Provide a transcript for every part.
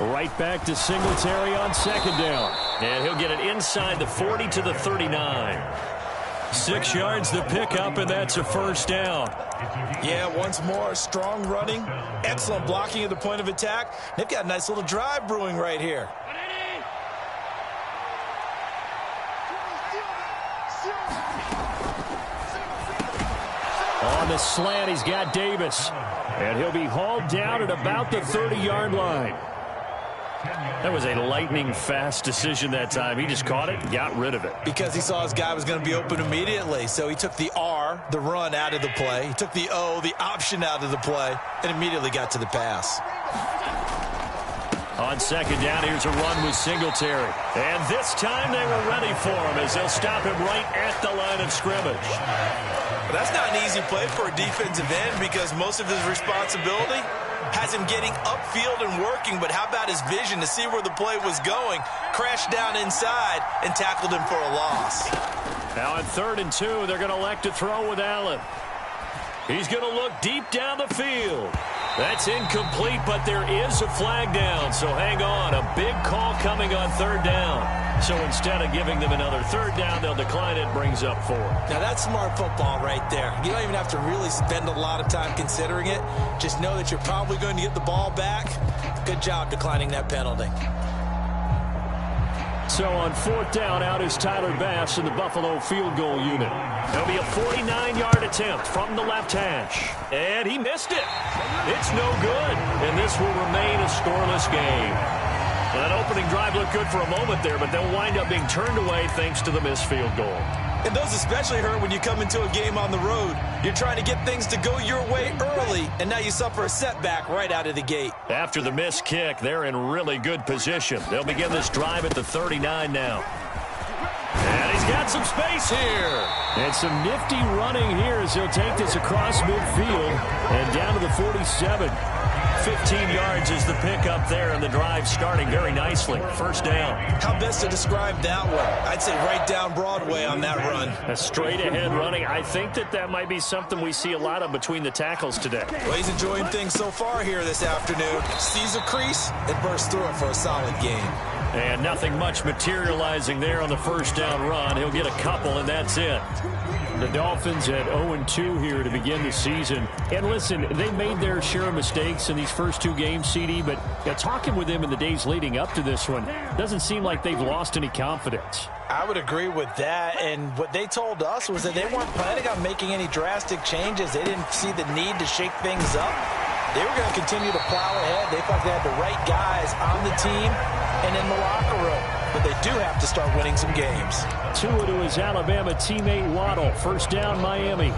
Right back to Singletary on second down. And he'll get it inside the 40 to the 39. 6 yards the pickup, and that's a first down. Yeah, once more, strong running, excellent blocking at the point of attack. They've got a nice little drive brewing right here. On the slant, he's got Davis. And he'll be hauled down at about the 30-yard line. That was a lightning-fast decision that time. He just caught it and got rid of it. Because he saw his guy was going to be open immediately. So he took the R, the run, out of the play. He took the O, the option, out of the play, and immediately got to the pass. On second down, here's a run with Singletary. And this time they were ready for him as they'll stop him right at the line of scrimmage. But that's not an easy play for a defensive end because most of his responsibility has him getting upfield and working, but how about his vision to see where the play was going, crashed down inside, and tackled him for a loss. Now on 3rd and 2, they're going to elect to throw with Allen. He's going to look deep down the field. That's incomplete, but there is a flag down, so hang on. A big call coming on 3rd down. So instead of giving them another 3rd down, they'll decline it, brings up 4. Now that's smart football right there. You don't even have to really spend a lot of time considering it. Just know that you're probably going to get the ball back. Good job declining that penalty. So on 4th down, out is Tyler Bass in the Buffalo field goal unit. There'll be a 49-yard attempt from the left hash. And he missed it. It's no good. And this will remain a scoreless game. That opening drive looked good for a moment there, but they'll wind up being turned away thanks to the missed field goal. And those especially hurt when you come into a game on the road. You're trying to get things to go your way early, and now you suffer a setback right out of the gate. After the missed kick, they're in really good position. They'll begin this drive at the 39 now. And he's got some space here. And some nifty running here as he'll take this across midfield and down to the 47. 15 yards is the pickup there, and the drive starting very nicely. First down. How best to describe that one? I'd say right down Broadway on that run. A straight-ahead running. I think that might be something we see a lot of between the tackles today. Well, he's enjoying things so far here this afternoon. Sees a crease and bursts through it for a solid game. And nothing much materializing there on the first down run. He'll get a couple, and that's it. The Dolphins at 0-2 here to begin the season. And listen, they made their share of mistakes in these first 2 games, CD, but talking with them in the days leading up to this one, doesn't seem like they've lost any confidence. I would agree with that, and what they told us was that they weren't planning on making any drastic changes. They didn't see the need to shake things up. They were going to continue to plow ahead. They thought they had the right guys on the team and in the locker room. But they do have to start winning some games. Tua to his Alabama teammate Waddle. First down, Miami.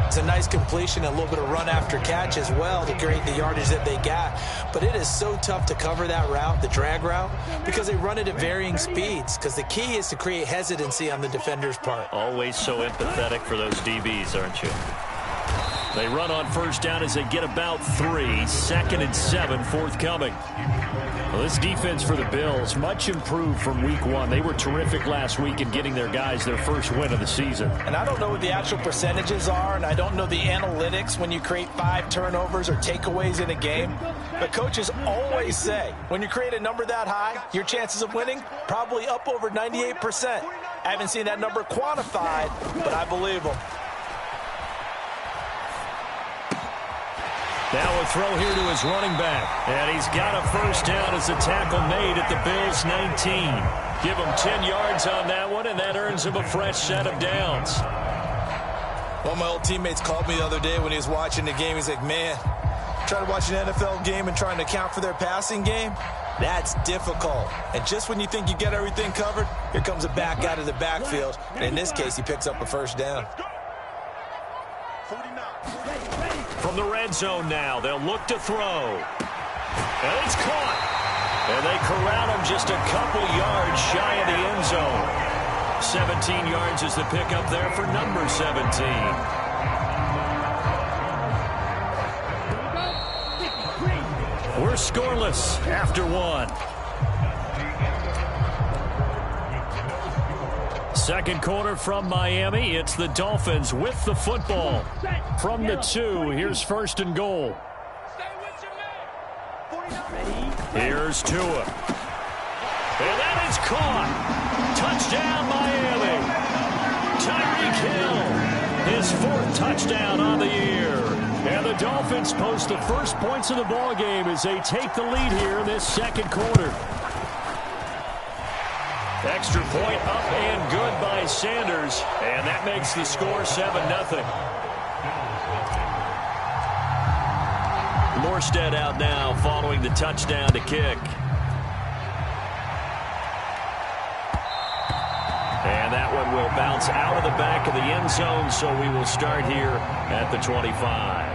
It's a nice completion, a little bit of run after catch as well to create the yardage that they got. But it is so tough to cover that route, the drag route, because they run it at varying speeds. Because the key is to create hesitancy on the defender's part. Always so empathetic for those DBs, aren't you? They run on first down as they get about 3. 2nd and 7 forthcoming. Well, this defense for the Bills, much improved from week 1. They were terrific last week in getting their guys their first win of the season. And I don't know what the actual percentages are, and I don't know the analytics when you create 5 turnovers or takeaways in a game. But coaches always say, when you create a number that high, your chances of winning probably up over 98%. I haven't seen that number quantified, but I believe them. Now a throw here to his running back. And he's got a first down as a tackle made at the Bills' 19. Give him 10 yards on that one, and that earns him a fresh set of downs. One of my old teammates called me the other day when he was watching the game. He's like, man, trying to watch an NFL game and trying to account for their passing game, that's difficult. And just when you think you get everything covered, here comes a back out of the backfield. And in this case, he picks up a first down. From the red zone now, they'll look to throw. And it's caught. And they corral him just a couple yards shy of the end zone. 17 yards is the pickup there for number 17. We're scoreless after 1. Second quarter from Miami. It's the Dolphins with the football. From the 2, here's 1st and goal. Ready? Here's Tua. And that is caught. Touchdown, Miami. Tyreek Hill, his 4th touchdown on the year. And the Dolphins post the first points of the ball game as they take the lead here in this second quarter. Extra point up and good by Sanders. And that makes the score 7-0. Morstead out now following the touchdown to kick. And that one will bounce out of the back of the end zone, so we will start here at the 25.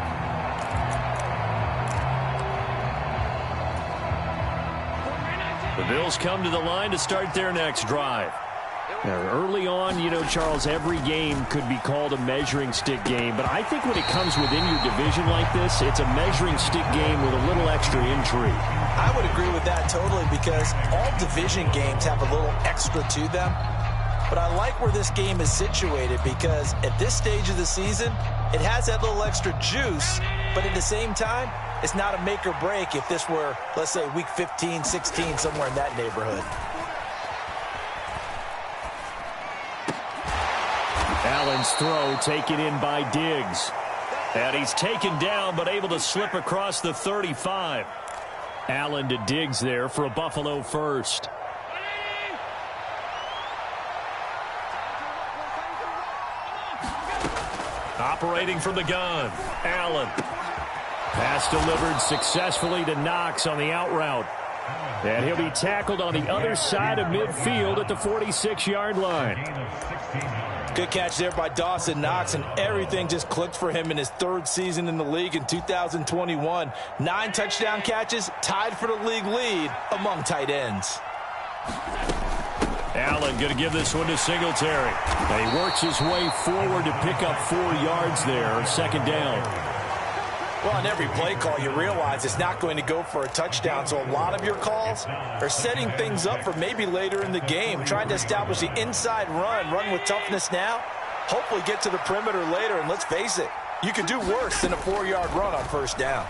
The Bills come to the line to start their next drive. Now, early on, you know, Charles, every game could be called a measuring stick game, but I think when it comes within your division like this, it's a measuring stick game with a little extra intrigue. I would agree with that totally, because all division games have a little extra to them. But I like where this game is situated, because at this stage of the season, it has that little extra juice, but at the same time, it's not a make or break if this were, let's say, week 15, 16, somewhere in that neighborhood. Allen's throw taken in by Diggs. And he's taken down but able to slip across the 35. Allen to Diggs there for a Buffalo first. Operating from the gun, Allen. Pass delivered successfully to Knox on the out route. And he'll be tackled on the other side of midfield at the 46-yard line. Good catch there by Dawson Knox, and everything just clicked for him in his 3rd season in the league in 2021. 9 touchdown catches, tied for the league lead among tight ends. Allen going to give this one to Singletary. And he works his way forward to pick up 4 yards there, second down. Well, on every play call, you realize it's not going to go for a touchdown, so a lot of your calls are setting things up for maybe later in the game, trying to establish the inside run with toughness now, hopefully get to the perimeter later, and let's face it, you could do worse than a 4-yard run on first down.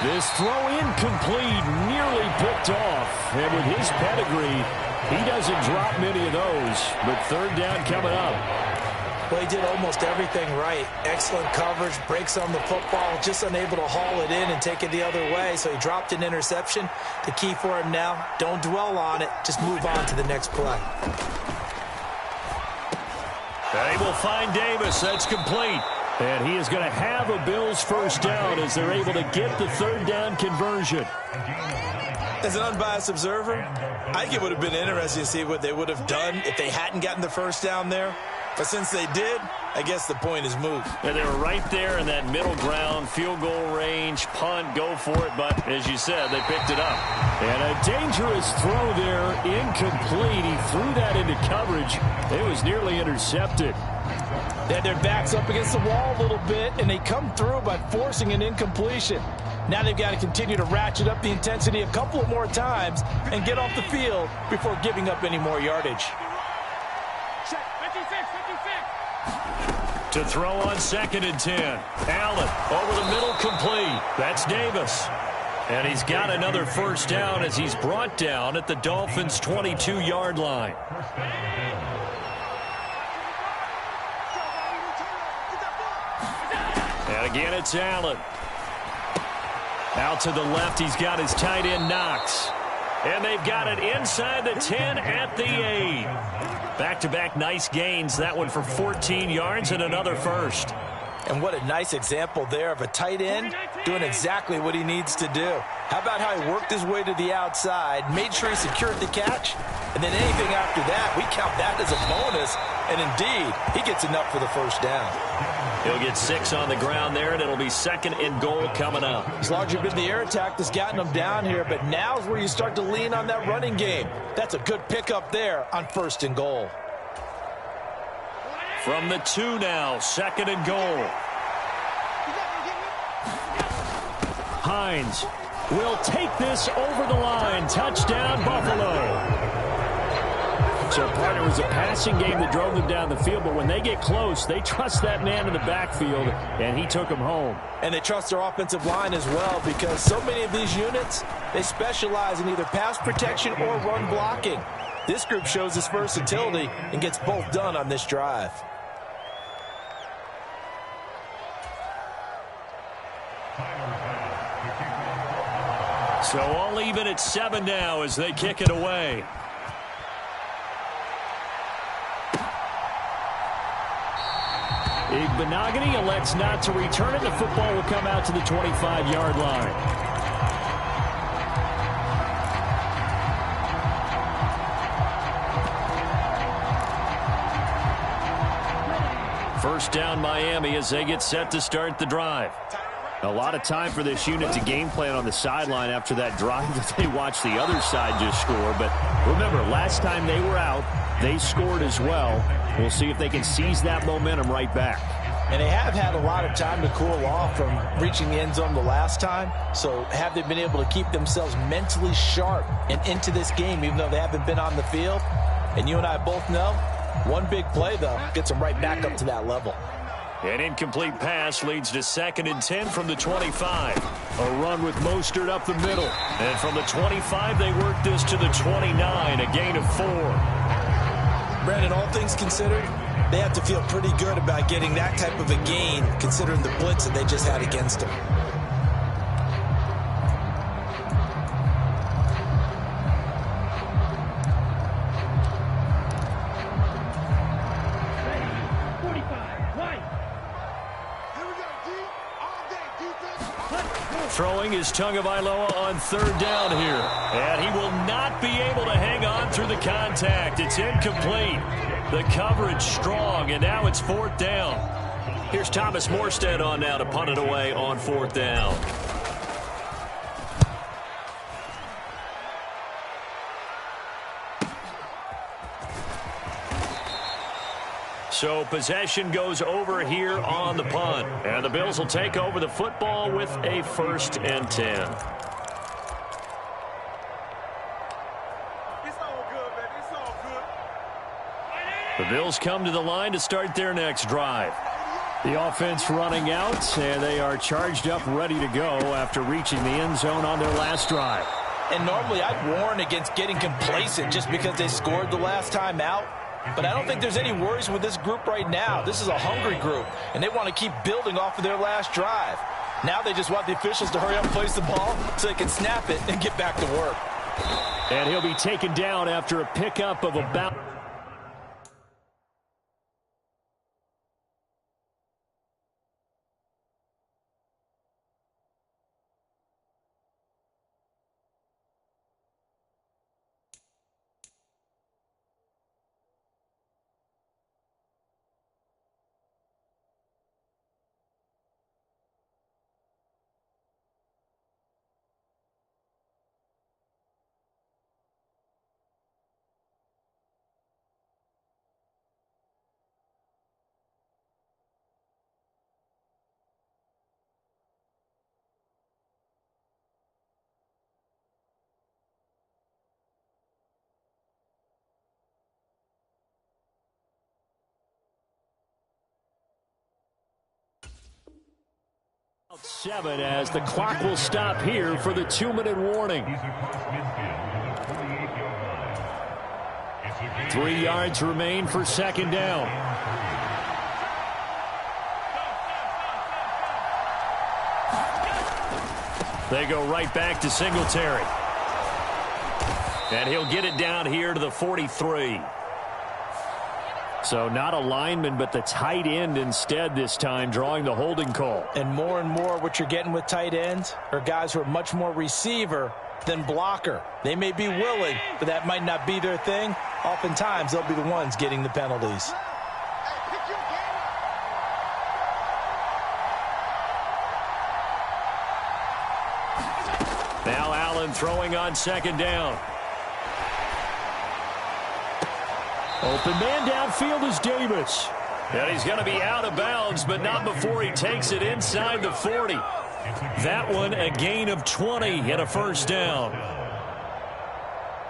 This throw incomplete, nearly picked off, and with his pedigree, he doesn't drop many of those, but third down coming up. Well, he did almost everything right. Excellent coverage, breaks on the football, just unable to haul it in and take it the other way, so he dropped an interception. The key for him now, don't dwell on it, just move on to the next play. They will find Davis. That's complete. And he is going to have a Bills first down as they're able to get the third down conversion. As an unbiased observer, I think it would have been interesting to see what they would have done if they hadn't gotten the first down there. But since they did, I guess the point is moot. And they were right there in that middle ground, field goal range, punt, go for it. But as you said, they picked it up. And a dangerous throw there, incomplete. He threw that into coverage. It was nearly intercepted. They had their backs up against the wall a little bit, and they come through by forcing an incompletion. Now they've got to continue to ratchet up the intensity a couple of more times and get off the field before giving up any more yardage. To throw on 2nd and 10. Allen over the middle, complete. That's Davis. And he's got another first down as he's brought down at the Dolphins' 22-yard line. And again, it's Allen. Out to the left, he's got his tight end, Knox. And they've got it inside the 10 at the 8. Back-to-back nice gains. That one for 14 yards and another first. And what a nice example there of a tight end doing exactly what he needs to do. How about how he worked his way to the outside, made sure he secured the catch, and then anything after that, we count that as a bonus. And indeed, he gets enough for the first down. He'll get 6 on the ground there, and it'll be 2nd and goal coming up. It's largely been the air attack that's gotten him down here, but now is where you start to lean on that running game. That's a good pickup there on 1st and goal. From the 2 now, 2nd and goal. Hines will take this over the line. Touchdown, Buffalo. So, partner, it was a passing game that drove them down the field, but when they get close, they trust that man in the backfield, and he took them home. And they trust their offensive line as well, because so many of these units, they specialize in either pass protection or run blocking. This group shows its versatility and gets both done on this drive. So all even at 7 now as they kick it away. Igbenogany elects not to return it. The football will come out to the 25-yard line. First down Miami as they get set to start the drive. A lot of time for this unit to game plan on the sideline after that drive that they watched the other side just score. But remember, last time they were out, they scored as well. We'll see if they can seize that momentum right back. And they have had a lot of time to cool off from reaching the end zone the last time. So have they been able to keep themselves mentally sharp and into this game, even though they haven't been on the field? And you and I both know, one big play, though, gets them right back up to that level. An incomplete pass leads to 2nd and 10 from the 25. A run with Mostert up the middle. And from the 25, they work this to the 29, a gain of 4. Brandon, all things considered, they have to feel pretty good about getting that type of a gain, considering the blitz that they just had against them. Throwing is Tagovailoa on 3rd down here. And he will not be able to hang on through the contact. It's incomplete. The coverage strong, and now it's 4th down. Here's Thomas Morstead on now to punt it away on 4th down. So possession goes over here on the punt. And the Bills will take over the football with a 1st and 10. It's all good, man. It's all good. The Bills come to the line to start their next drive. The offense running out, and they are charged up, ready to go after reaching the end zone on their last drive. And normally I'd warn against getting complacent just because they scored the last time out. But I don't think there's any worries with this group right now. This is a hungry group, and they want to keep building off of their last drive. Now they just want the officials to hurry up and place the ball so they can snap it and get back to work. And he'll be taken down after a pickup of about... Seven as the clock will stop here for the 2-minute warning. 3 yards remain for 2nd down. They go right back to Singletary. And he'll get it down here to the 43. So not a lineman, but the tight end instead this time, drawing the holding call. And more what you're getting with tight ends are guys who are much more receiver than blocker. They may be willing, but that might not be their thing. Oftentimes, they'll be the ones getting the penalties. Now Allen throwing on 2nd down. Open man downfield is Davis. And he's going to be out of bounds, but not before he takes it inside the 40. That one a gain of 20 and a 1st down.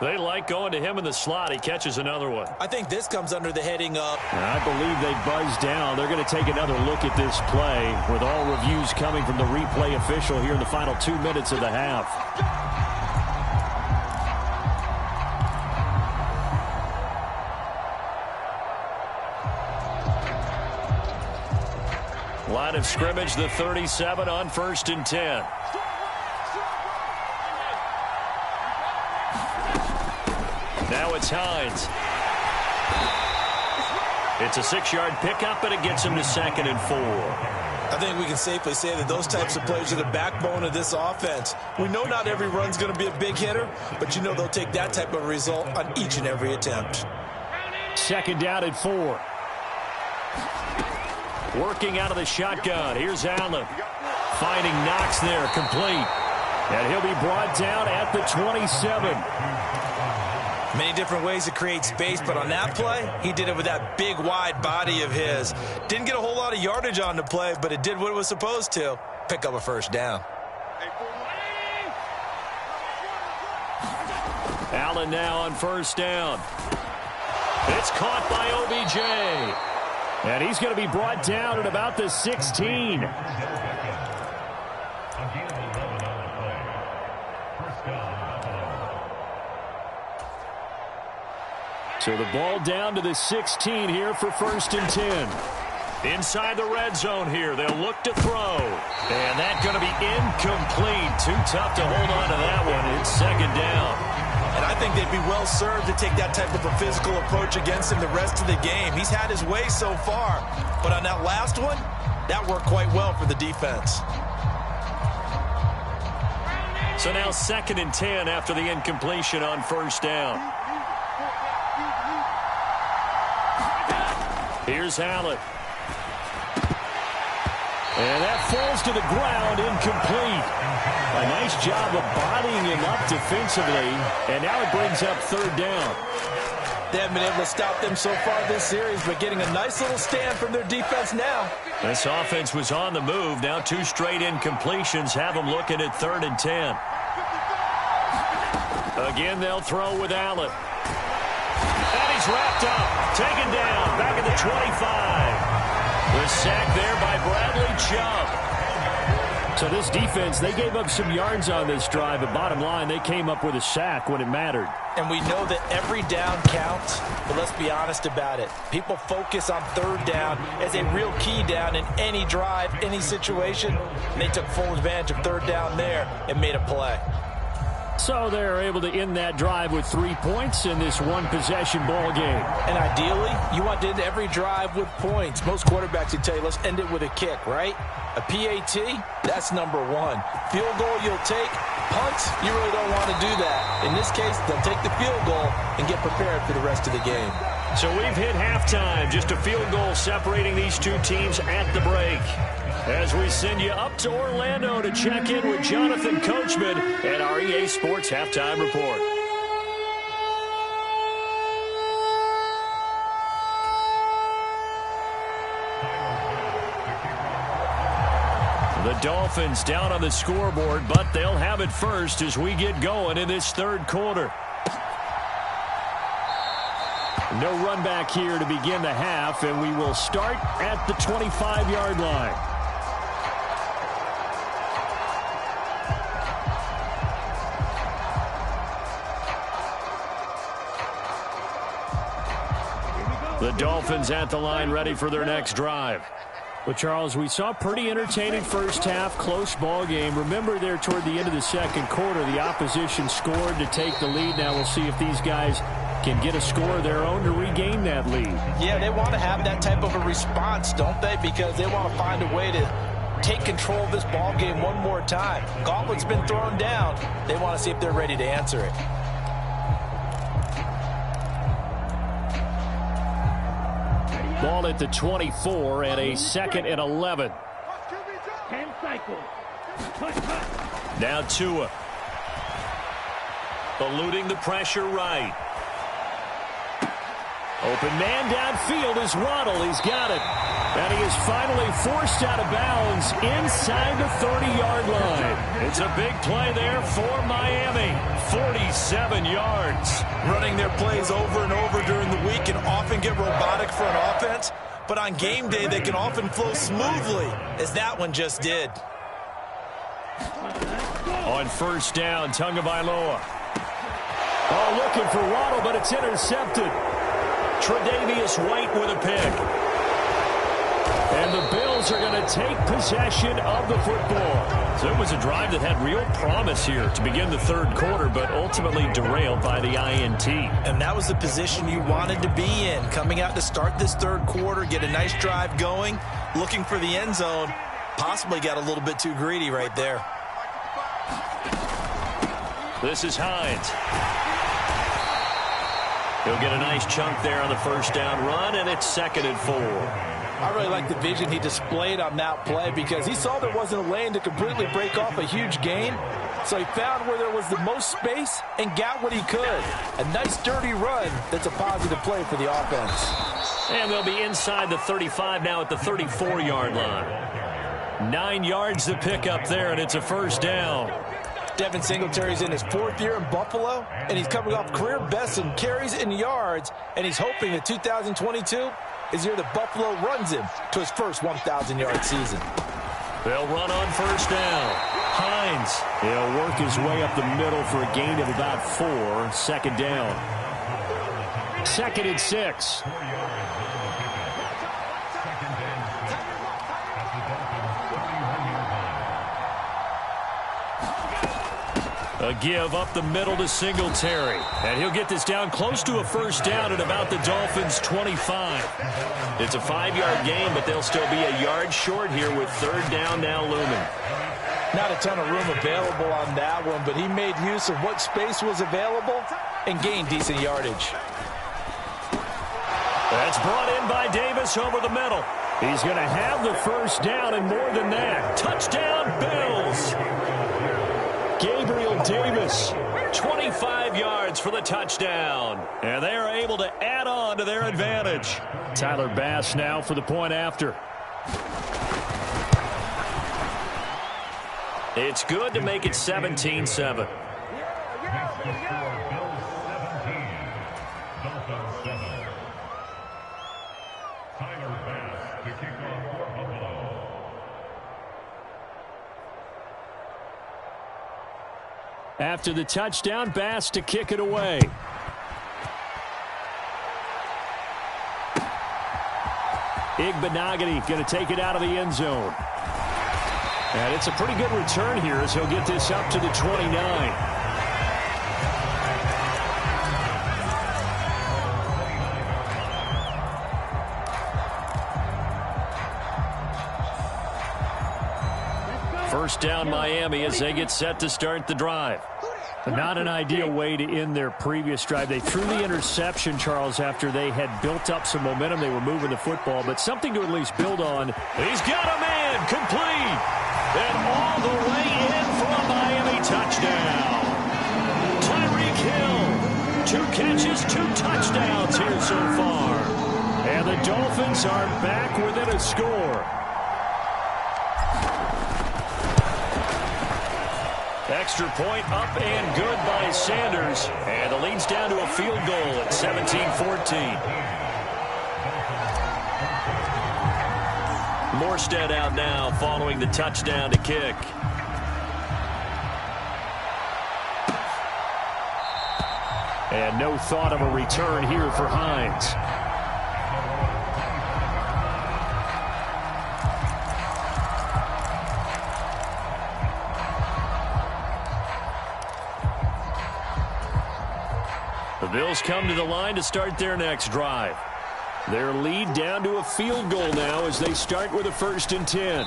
They like going to him in the slot. He catches another one. I think this comes under the heading of... I believe they buzzed down. They're going to take another look at this play with all reviews coming from the replay official here in the final 2 minutes of the half. Line of scrimmage, the 37 on 1st and 10. Now it's Hines. It's a 6-yard pickup, and it gets him to 2nd and 4. I think we can safely say that those types of plays are the backbone of this offense. We know not every run's going to be a big hitter, but you know they'll take that type of result on each and every attempt. 2nd down and 4. Working out of the shotgun. Here's Allen. Finding Knox there, complete. And he'll be brought down at the 27. Many different ways to create space, but on that play, he did it with that big, wide body of his. Didn't get a whole lot of yardage on the play, but it did what it was supposed to. Pick up a 1st down. Allen now on 1st down. It's caught by OBJ. And he's going to be brought down at about the 16. So the ball down to the 16 here for 1st and 10. Inside the red zone here. They'll look to throw. And that's going to be incomplete. Too tough to hold on to that one. It's 2nd down. And I think they'd be well served to take that type of a physical approach against him the rest of the game. He's had his way so far. But on that last one, that worked quite well for the defense. So now 2nd and 10 after the incompletion on 1st down. Here's Allen. And that falls to the ground, incomplete. A nice job of bodying him up defensively. And now it brings up 3rd down. They haven't been able to stop them so far this series, but getting a nice little stand from their defense now. This offense was on the move. Now 2 straight incompletions have them looking at 3rd and 10. Again, they'll throw with Allen. And he's wrapped up, taken down, back at the 25. The sack there by Bradley Chubb. So this defense, they gave up some yards on this drive, but bottom line, they came up with a sack when it mattered. And we know that every down counts, but let's be honest about it. People focus on 3rd down as a real key down in any drive, any situation. And they took full advantage of 3rd down there and made a play. So they're able to end that drive with 3 points in this one-possession ball game. And ideally, you want to end every drive with points. Most quarterbacks would tell you, let's end it with a kick, right? A PAT, that's number 1. Field goal you'll take. Punts, you really don't want to do that. In this case, they'll take the field goal and get prepared for the rest of the game. So we've hit halftime. Just a field goal separating these two teams at the break. As we send you up to Orlando to check in with Jonathan Coachman at our EA Sports Halftime Report. The Dolphins down on the scoreboard, but they'll have it first as we get going in this 3rd quarter. No run back here to begin the half, and we will start at the 25-yard line. The Dolphins at the line, ready for their next drive. Well, Charles, we saw a pretty entertaining first half, close ball game. Remember there toward the end of the 2nd quarter, the opposition scored to take the lead. Now we'll see if these guys can get a score of their own to regain that lead. Yeah, they want to have that type of a response, don't they? Because they want to find a way to take control of this ball game one more time. Gauntlet's been thrown down. They want to see if they're ready to answer it. Ball at the 24 and a 2nd and 11. Now Tua. Eluding the pressure right. Open man downfield is Waddle. He's got it. And he is finally forced out of bounds inside the 30-yard line. It's a big play there for Miami. 47 yards. Running their plays over and over during the week can often get robotic for an offense, but on game day they can often flow smoothly, as that one just did. On first down, Tagovailoa. Oh, looking for Waddle, but it's intercepted. Tre'Davious White with a pick. And the Bills are going to take possession of the football. So it was a drive that had real promise here to begin the third quarter, but ultimately derailed by the INT. And that was the position you wanted to be in, coming out to start this third quarter, get a nice drive going, looking for the end zone. Possibly got a little bit too greedy right there. This is Hines. He'll get a nice chunk there on the first down run, and it's 2nd and 4. I really like the vision he displayed on that play because he saw there wasn't a lane to completely break off a huge gain. So he found where there was the most space and got what he could. A nice dirty run that's a positive play for the offense. And they'll be inside the 35 now at the 34-yard line. 9 yards to pick up there, and it's a first down. Devin Singletary's in his 4th year in Buffalo, and he's coming off career best in carries and yards, and he's hoping that 2022 is the year that Buffalo runs him to his first 1,000-yard season. They'll run on first down. Hines, he'll work his way up the middle for a gain of about 4. 2nd down. 2nd and 6. A give up the middle to Singletary. And he'll get this down close to a first down at about the Dolphins' 25. It's a 5-yard gain, but they'll still be a yard short here with 3rd down now looming. Not a ton of room available on that one, but he made use of what space was available and gained decent yardage. That's brought in by Davis over the middle. He's going to have the first down and more than that. Touchdown, Bills! Gabriel Davis, 25 yards for the touchdown. And they are able to add on to their advantage. Tyler Bass now for the point after. It's good to make it 17-7. After the touchdown, Bass to kick it away. Igbenogany going to take it out of the end zone. And it's a pretty good return here as he'll get this up to the 29. First down Miami as they get set to start the drive. Not an ideal way to end their previous drive. They threw the interception, Charles, after they had built up some momentum. They were moving the football, but something to at least build on. He's got a man complete. And all the way in for a Miami touchdown. Tyreek Hill, 2 catches, 2 touchdowns here so far. And the Dolphins are back within a score. Extra point up and good by Sanders. And the lead's down to a field goal at 17-14. Morstead out now following the touchdown to kick. And no thought of a return here for Hines. The Bills come to the line to start their next drive. Their lead down to a field goal now as they start with a 1st and 10.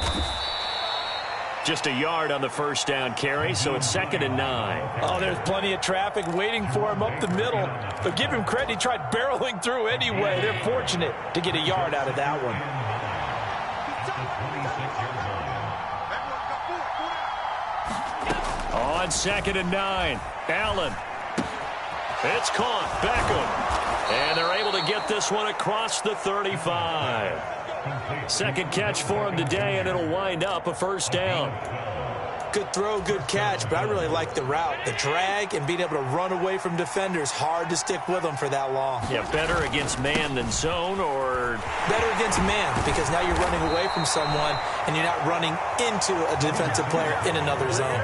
Just a yard on the first down carry, so it's 2nd and 9. Oh, there's plenty of traffic waiting for him up the middle. But give him credit, he tried barreling through anyway. They're fortunate to get a yard out of that one. On 2nd and 9, Allen. It's caught. Beckham. And they're able to get this one across the 35. Second catch for him today, and it'll wind up a first down. Good throw, good catch, but I really like the route. The drag and being able to run away from defenders, hard to stick with them for that long. Yeah, better against man than zone, or? Better against man, because now you're running away from someone and you're not running into a defensive player in another zone.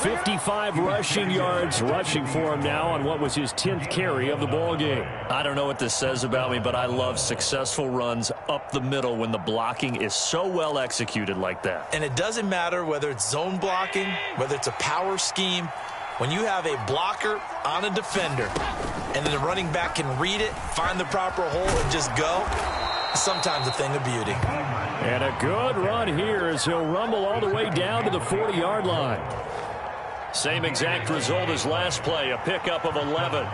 55 rushing yards rushing for him now on what was his 10th carry of the ball game. I don't know what this says about me, but I love successful runs up the middle when the blocking is so well executed like that. And it doesn't matter whether it's zone blocking, whether it's a power scheme. When you have a blocker on a defender and then the running back can read it, find the proper hole, and just go, sometimes a thing of beauty. And a good run here as he'll rumble all the way down to the 40-yard line. Same exact result as last play, a pickup of 11.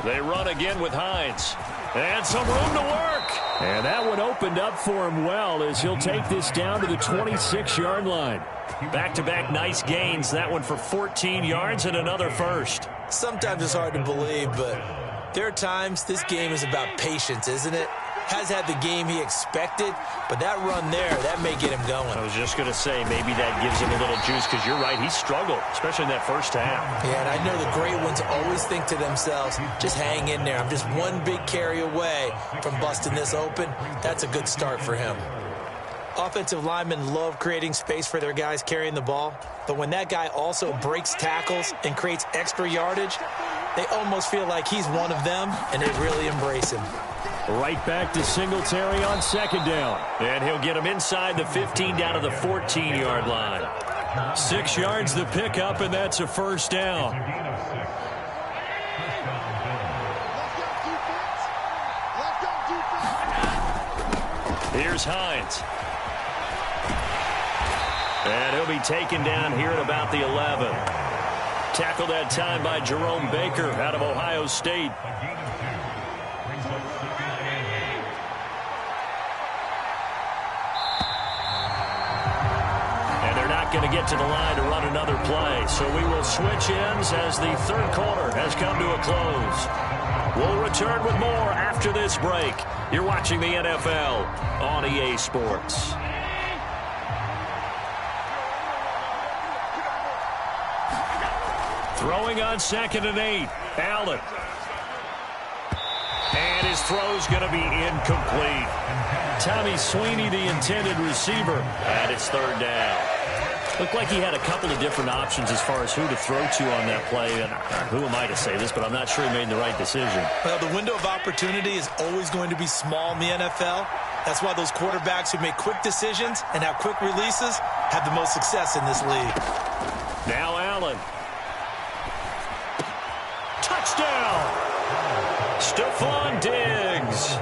They run again with Hines. And some room to work. And that one opened up for him well as he'll take this down to the 26-yard line. Back-to-back nice gains. That one for 14 yards and another first. Sometimes it's hard to believe, but there are times this game is about patience, isn't it? Has had the game he expected, but that run there, that may get him going. I was just going to say, maybe that gives him a little juice, because you're right, he struggled, especially in that first half. Yeah, and I know the great ones always think to themselves, just hang in there. I'm just one big carry away from busting this open. That's a good start for him. Offensive linemen love creating space for their guys carrying the ball, but when that guy also breaks tackles and creates extra yardage, they almost feel like he's one of them, and they really embrace him. Right back to Singletary on second down. And he'll get him inside the 15 down to the 14-yard line. 6 yards the pickup, and that's a first down. Here's Hines. And he'll be taken down here at about the 11. Tackled that time by Jerome Baker out of Ohio State. Going to get to the line to run another play. So we will switch ends as the third quarter has come to a close. We'll return with more after this break. You're watching the NFL on EA Sports. Throwing on 2nd and 8. Allen. And his throw's going to be incomplete. Tommy Sweeney, the intended receiver, and it's third down. Looked like he had a couple of different options as far as who to throw to on that play. And who am I to say this, but I'm not sure he made the right decision. Well, the window of opportunity is always going to be small in the NFL. That's why those quarterbacks who make quick decisions and have quick releases have the most success in this league. Now Allen. Touchdown! Stephon Diggs.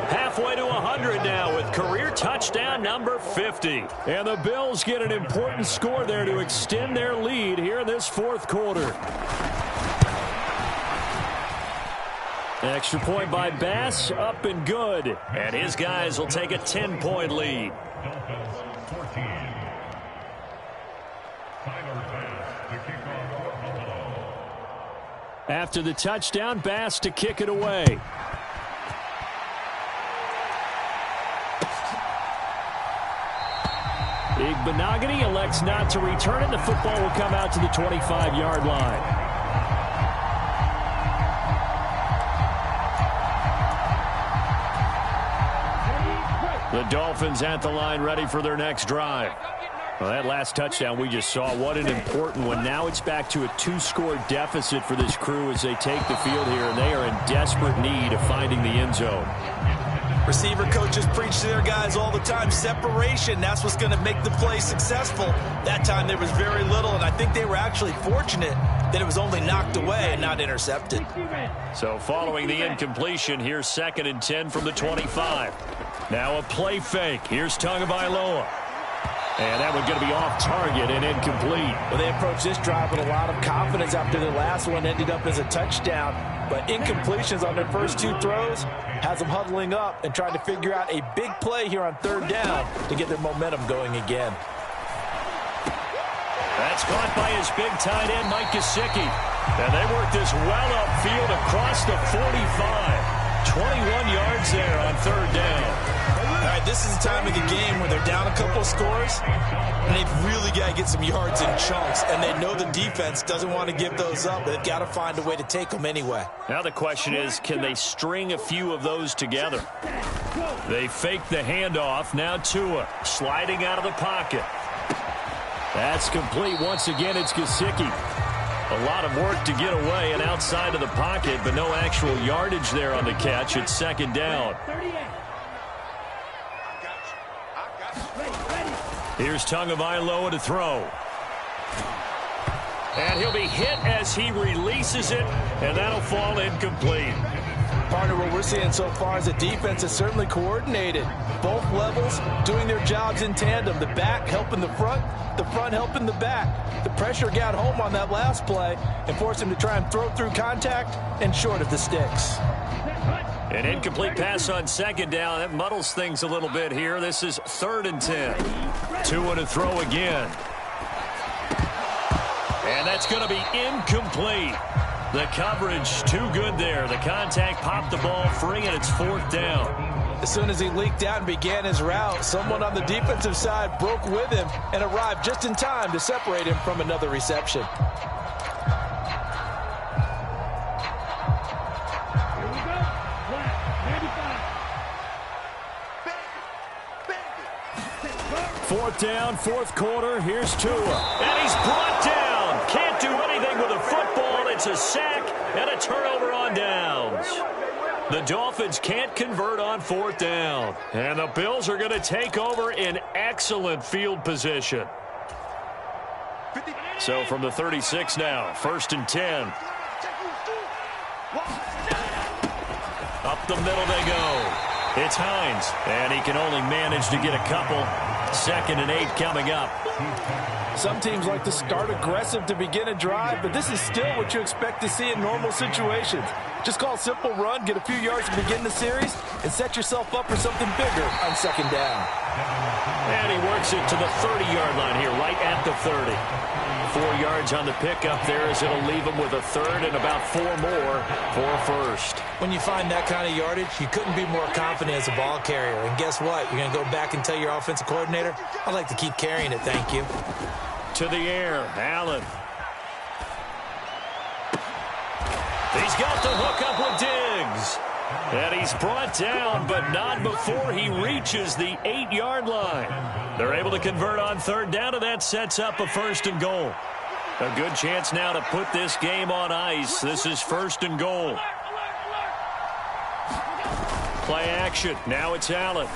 Halfway to 100 now with career touchdown number 50. And the Bills get an important score there to extend their lead here in this fourth quarter. Extra point by Bass, up and good. And his guys will take a 10-point lead. After the touchdown, Bass to kick it away. Igbenogany elects not to return it. The football will come out to the 25-yard line. The Dolphins at the line ready for their next drive. Well, that last touchdown we just saw, what an important one. Now it's back to a 2-score deficit for this crew as they take the field here, and they are in desperate need of finding the end zone. Receiver coaches preach to their guys all the time, separation. That's what's going to make the play successful. That time there was very little, and I think they were actually fortunate that it was only knocked away and not intercepted. So following the incompletion, here's 2nd and 10 from the 25. Now a play fake. Here's Tagovailoa. And that one's going to be off target and incomplete. Well, they approached this drive with a lot of confidence after the last one ended up as a touchdown. But incompletions on their first 2 throws has them huddling up and trying to figure out a big play here on third down to get their momentum going again. That's caught by his big tight end, Mike Gesicki. And they work this well upfield across the 45. 21 yards there on third down. All right, this is the time of the game where they're down a couple of scores, and they've really got to get some yards in chunks, and they know the defense doesn't want to give those up, but they've got to find a way to take them anyway. Now the question is, can they string a few of those together? They fake the handoff. Now Tua sliding out of the pocket. That's complete. Once again, it's Gesicki. A lot of work to get away and outside of the pocket, but no actual yardage there on the catch. It's second down. Here's Tagovailoa to throw. And he'll be hit as he releases it, and that'll fall incomplete. Partner, what we're seeing so far is the defense is certainly coordinated. Both levels doing their jobs in tandem. The back helping the front helping the back. The pressure got home on that last play and forced him to try and throw through contact and short of the sticks. An incomplete pass on second down. That muddles things a little bit here. This is 3rd and 10. Tua to throw again. And that's going to be incomplete. The coverage too good there. The contact popped the ball free, and it's 4th down. As soon as he leaked out and began his route, someone on the defensive side broke with him and arrived just in time to separate him from another reception. Fourth down, fourth quarter. Here's Tua. And he's brought down. Can't do anything with a football. It's a sack and a turnover on downs. The Dolphins can't convert on 4th down. And the Bills are going to take over in excellent field position. So from the 36 now, 1st and 10. Up the middle they go. It's Hines, and he can only manage to get a couple. 2nd and 8 coming up. Some teams like to start aggressive to begin a drive, but this is still what you expect to see in normal situations. Just call a simple run, get a few yards to begin the series, and set yourself up for something bigger on 2nd down. And he works it to the 30-yard line here, right at the 30. 4 yards on the pickup there as it'll leave him with a 3rd and about 4 more for a 1st. When you find that kind of yardage, you couldn't be more confident as a ball carrier. And guess what? You're going to go back and tell your offensive coordinator, I'd like to keep carrying it, thank you. To the air, Allen. He's got the hook up with Diggs. And he's brought down, but not before he reaches the 8-yard line. They're able to convert on 3rd down, and that sets up a 1st and goal. A good chance now to put this game on ice. This is 1st and goal. Play action. Now it's Allen.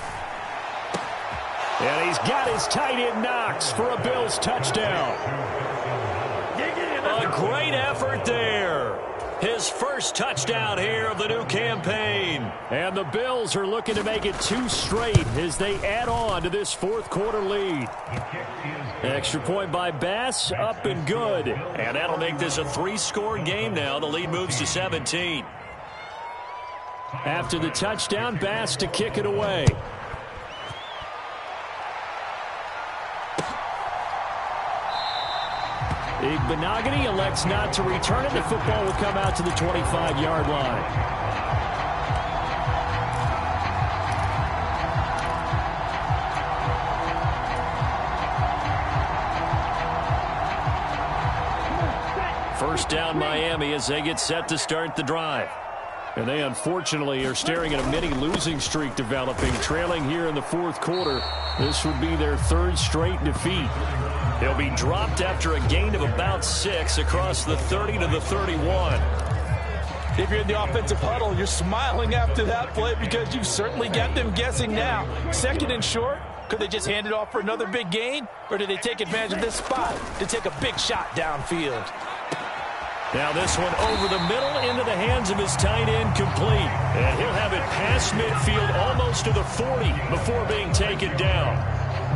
And he's got his tight end Knox for a Bills touchdown. A great effort there. His first touchdown here of the new campaign. And the Bills are looking to make it 2 straight as they add on to this 4th quarter lead. Extra point by Bass, up and good. And that'll make this a 3-score game now. The lead moves to 17. After the touchdown, Bass to kick it away. Igbenogany elects not to return it. The football will come out to the 25-yard line. First down Miami as they get set to start the drive. And they unfortunately are staring at a mini losing streak developing, trailing here in the 4th quarter. This would be their 3rd straight defeat. They'll be dropped after a gain of about 6 across the 30 to the 31. If you're in the offensive huddle, you're smiling after that play because you've certainly got them guessing now. 2nd and short, could they just hand it off for another big gain? Or did they take advantage of this spot to take a big shot downfield? Now this one over the middle into the hands of his tight end, complete. And he'll have it past midfield almost to the 40 before being taken down.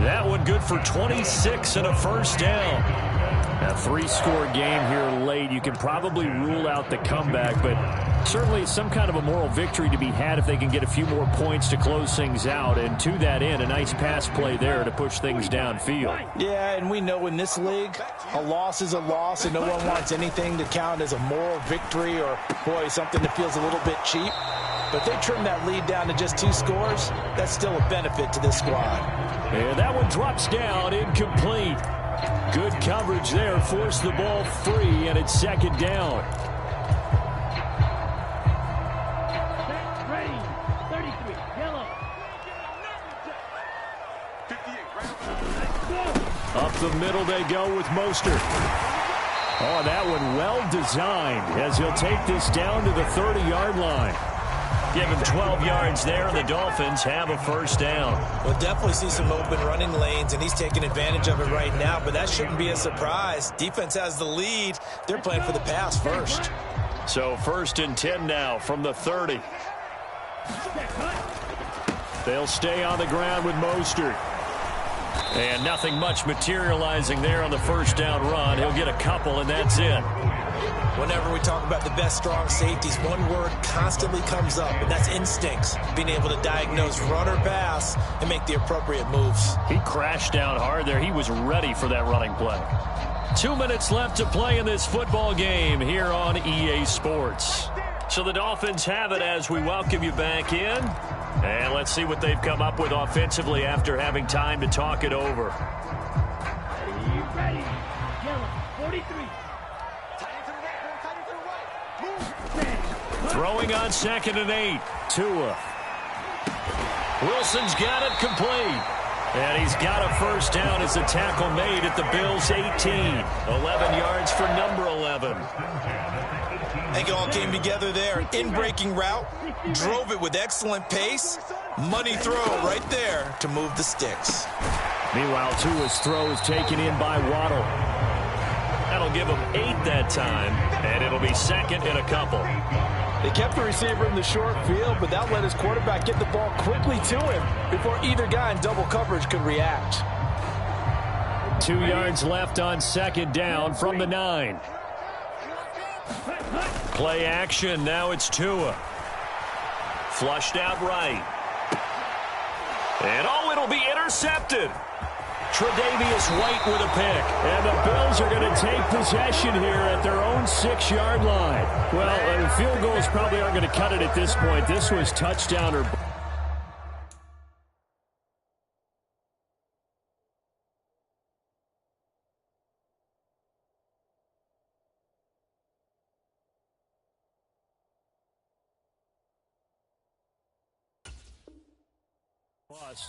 That one good for 26 and a 1st down. A 3-score game here late. You can probably rule out the comeback, but certainly some kind of a moral victory to be had if they can get a few more points to close things out. And to that end, a nice pass play there to push things downfield. Yeah, and we know in this league, a loss is a loss, and no one wants anything to count as a moral victory or, boy, something that feels a little bit cheap. But they trim that lead down to just 2 scores. That's still a benefit to this squad. And that one drops down, incomplete. Good coverage there, forced the ball free, and it's 2nd down. Ready, 33, yellow. Up the middle they go with Mostert. Oh, that one well designed as he'll take this down to the 30-yard line. Give him 12 yards there, and the Dolphins have a 1st down. We'll definitely see some open running lanes, and he's taking advantage of it right now, but that shouldn't be a surprise. Defense has the lead. They're playing for the pass first. So 1st and 10 now from the 30. They'll stay on the ground with Mostert. And nothing much materializing there on the 1st down run. He'll get a couple, and that's it. Whenever we talk about the best strong safeties, one word constantly comes up, and that's instincts. Being able to diagnose run or pass and make the appropriate moves. He crashed down hard there. He was ready for that running play. 2 minutes left to play in this football game here on EA Sports. So the Dolphins have it as we welcome you back in. And let's see what they've come up with offensively after having time to talk it over. Ready, yellow, 43. Throwing on 2nd and 8. Tua. Wilson's got it complete. And he's got a 1st down as the tackle made at the Bills' 18. 11 yards for number 11. I think it all came together there. An in-breaking route. Drove it with excellent pace. Money throw right there to move the sticks. Meanwhile, Tua's throw is taken in by Waddle. That'll give him 8 that time, and it'll be 2nd and a couple. They kept the receiver in the short field, but that let his quarterback get the ball quickly to him before either guy in double coverage could react. 2 yards left on 2nd down from the 9. Play action. Now it's Tua. Flushed out right. And oh, it'll be intercepted. Tre'Davious White with a pick. And the Bills are going to take possession here at their own 6-yard line. Well, field goals probably aren't going to cut it at this point. This was touchdown or...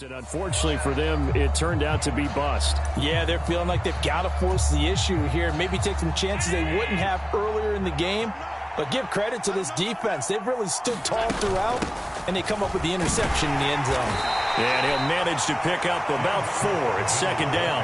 And unfortunately for them, it turned out to be bust. Yeah, they're feeling like they've got to force the issue here. Maybe take some chances they wouldn't have earlier in the game. But give credit to this defense. They've really stood tall throughout, and they come up with the interception in the end zone. And he'll manage to pick up about 4 at 2nd down.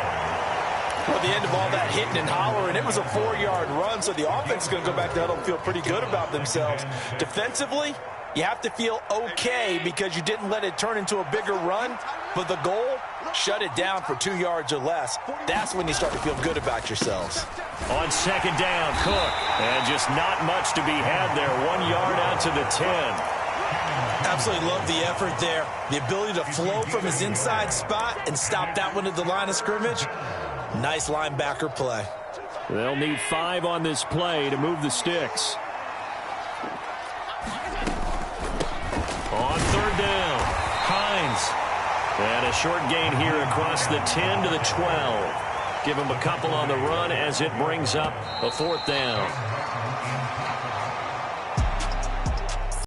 Well, at the end of all that hitting and hollering, it was a 4-yard run, so the offense is going to go back to huddle and feel pretty good about themselves. Defensively, you have to feel okay because you didn't let it turn into a bigger run. But the goal, shut it down for 2 yards or less. That's when you start to feel good about yourselves. On 2nd down, Cook. And just not much to be had there. 1 yard out to the 10. Absolutely love the effort there. The ability to flow from his inside spot and stop that one at the line of scrimmage. Nice linebacker play. They'll need 5 on this play to move the sticks. On 3rd down, Hines. And a short gain here across the 10 to the 12. Give him a couple on the run as it brings up a 4th down.